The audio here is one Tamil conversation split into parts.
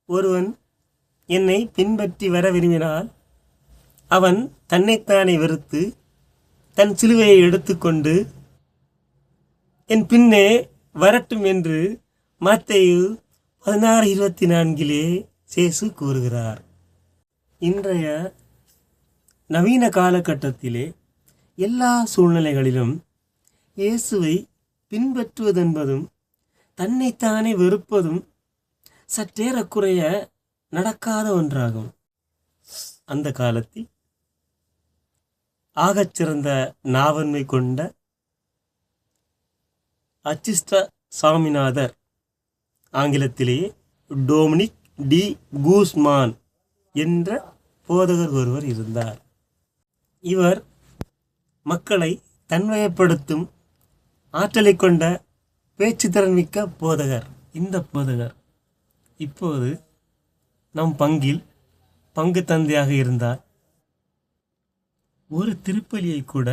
ஒருவன் என்னை பின்பற்றி வர விரும்பினால் அவன் தன்னைத்தானே வெறுத்து தன் சிலுவையை எடுத்துக்கொண்டு என் பின்னே வரட்டும் என்று மத்தேயு 16:24 சேசு கூறுகிறார். இன்றைய நவீன காலகட்டத்திலே எல்லா சூழ்நிலைகளிலும் இயேசுவை பின்பற்றுவதென்பதும் தன்னைத்தானே வெறுப்பதும் சற்றேறக்குறைய நடக்காத ஒன்றாகும். அந்த காலத்தில் ஆகச்சிறந்த நாவன்மை கொண்ட அச்சிஸ்ட சாமிநாதர், ஆங்கிலத்திலேயே டொமினிக் டி கூஸ்மான் என்ற போதகர் ஒருவர் இருந்தார். இவர் மக்களை தன்வயப்படுத்தும் ஆற்றலை கொண்ட பேச்சு திறன்மிக்க போதகர். இந்த போதகர் இப்போது நம் பங்கில் பங்கு தந்தையாக இருந்தார். ஒரு திருப்பலியை கூட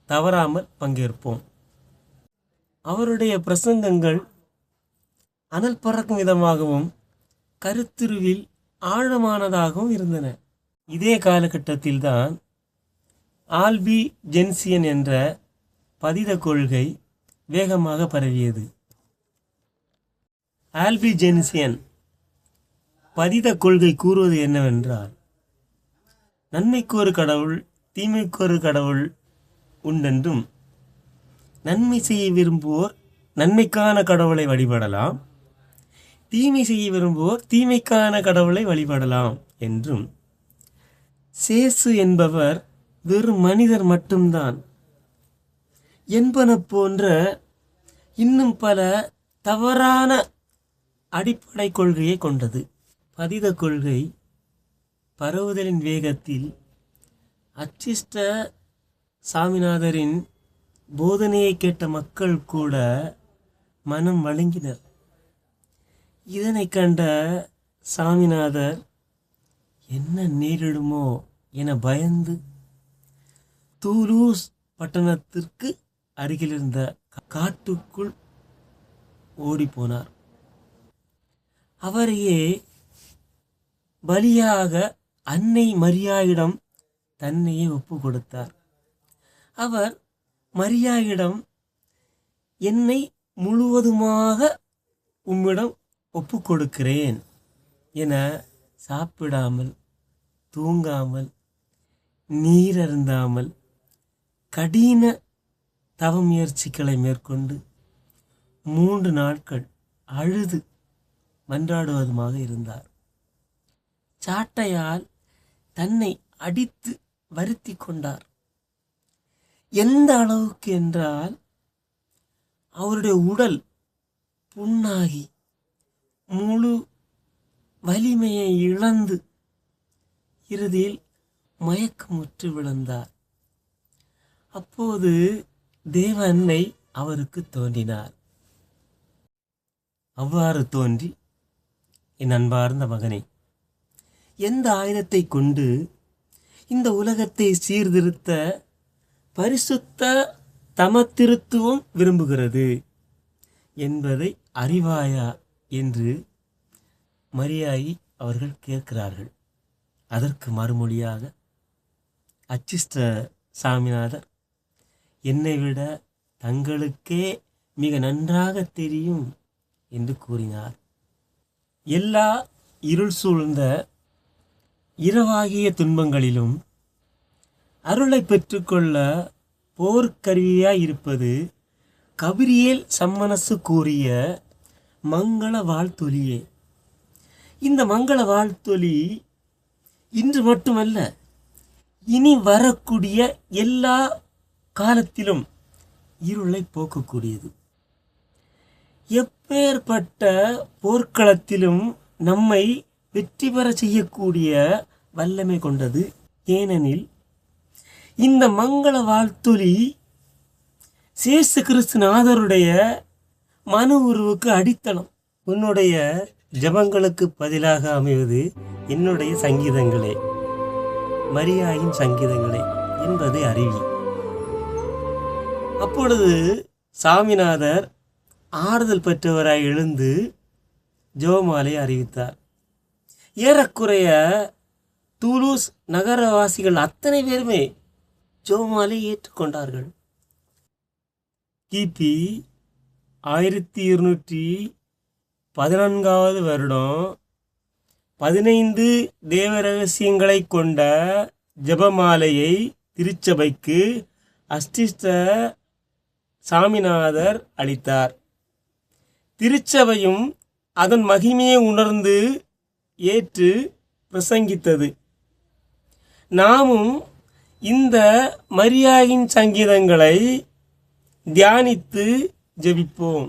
தவறாமல் பங்கேற்போம். அவருடைய பிரசங்கங்கள் அனல் பறக்கும் விதமாகவும் கருத்துருவில் ஆழமானதாகவும் இருந்தன. இதே காலகட்டத்தில்தான் ஆல்பி ஜென்சியன் என்ற பதித கொள்கை வேகமாக பரவியது. ஆல்பி ஜென்சியன் பதித கொள்கை கூறுவது என்னவென்றால், நன்மைக்கு ஒரு கடவுள், தீமைக்கு ஒரு கடவுள் உண்டென்றும், நன்மை செய்ய விரும்புவோர் நன்மைக்கான கடவுளை வழிபடலாம், தீமை செய்ய விரும்புவோர் தீமைக்கான கடவுளை வழிபடலாம் என்றும், சேசு என்பவர் வெறும் மனிதர் மட்டும்தான் என்பன போன்ற இன்னும் பல தவறான அடிப்படை கொள்கையை கொண்டது. பதித கொள்கை பரவுதலின் வேகத்தில் அச்சிஷ்ட சாமிநாதரின் போதனையை கேட்ட மக்கள் கூட மனம் வழங்கினர். இதனை கண்ட சாமிநாதர் என்ன நேரிடுமோ என பயந்து தூலூஸ் பட்டணத்திற்கு அருகிலிருந்த காட்டுக்குள் ஓடிப்போனார். அவரையே பலியாக அன்னை மரியாயிடம் தன்னையே ஒப்பு கொடுத்தார். அவர் மரியாயிடம், என்னை முழுவதுமாக உம்மிடம் ஒப்பு கொடுக்கிறேன் என சாப்பிடாமல், தூங்காமல், நீரருந்தாமல் கடின தவ முயற்சிகளை மேற்கொண்டு 3 நாட்கள் அழுது மன்றாடுவதுமாக இருந்தார். சாட்டையால் தன்னை அடித்து வருத்தி கொண்டார். எந்த அளவுக்கு என்றால், அவருடைய உடல் புண்ணாகி முழு வலிமையை இழந்து இறுதியில் மயக்கமுற்று விழுந்தார். அப்போது தேவ அன்னை அவருக்கு தோன்றினார். அவ்வாறு தோன்றி, என் அன்பார்ந்த மகனே, எந்த ஆயுதத்தை கொண்டு இந்த உலகத்தை சீர்திருத்த பரிசுத்த தமத்திருத்துவம் விரும்புகிறது என்பதை அறிவாயா என்று மரியாயை அவர்கள் கேட்கிறார்கள். அதற்கு மறுமொழியாக அச்சிஷ்ட சாமிநாதர், என்னை விட தங்களுக்கே மிக நன்றாக தெரியும் என்று கூறினார். எல்லா இருள் சூழ்ந்த இரவாகிய துன்பங்களிலும் அருளை பெற்றுக்கொள்ள போர்க்கருவியாய் இருப்பது கபிரியேல் சம்மனசு கூறிய மங்கள வாழ்த்தொலியே. இந்த மங்கள வாழ்த்தொலி இன்று மட்டுமல்ல, இனி வரக்கூடிய எல்லா காலத்திலும் இருளை போக்கக்கூடியது. எப்பேற்பட்ட போர்க்களத்திலும் நம்மை வெற்றி பெற செய்யக்கூடிய வல்லமை கொண்டது. ஏனெனில் இந்த மங்கள வாழ்த்தொலி சேசு கிறிஸ்துநாதருடைய மனு உருவுக்கு அடித்தளம். உன்னுடைய ஜபங்களுக்கு பதிலாக அமைவது என்னுடைய சங்கீதங்களே, மரியாயின் சங்கீதங்களே என்பதை அறிவி. அப்பொழுது சாமிநாதர் ஆறுதல் பெற்றவராய் எழுந்து ஜெபமாலை அறிவித்தார். ஏறக்குறைய தூலூஸ் நகரவாசிகள் அத்தனை பேருமே ஜெபமாலை ஏற்றுக்கொண்டார்கள். கிபி 1214 வருடம் 15 தேவ ரகசியங்களை கொண்ட ஜெபமாலையை திருச்சபைக்கு அஸ்திஷ்ட சாமிநாதர் அளித்தார். திருச்சபையும் அதன் மகிமையை உணர்ந்து ஏற்று பிரசங்கித்தது. நாமும் இந்த மரியாயின் சங்கீதங்களை தியானித்து ஜெபிப்போம்.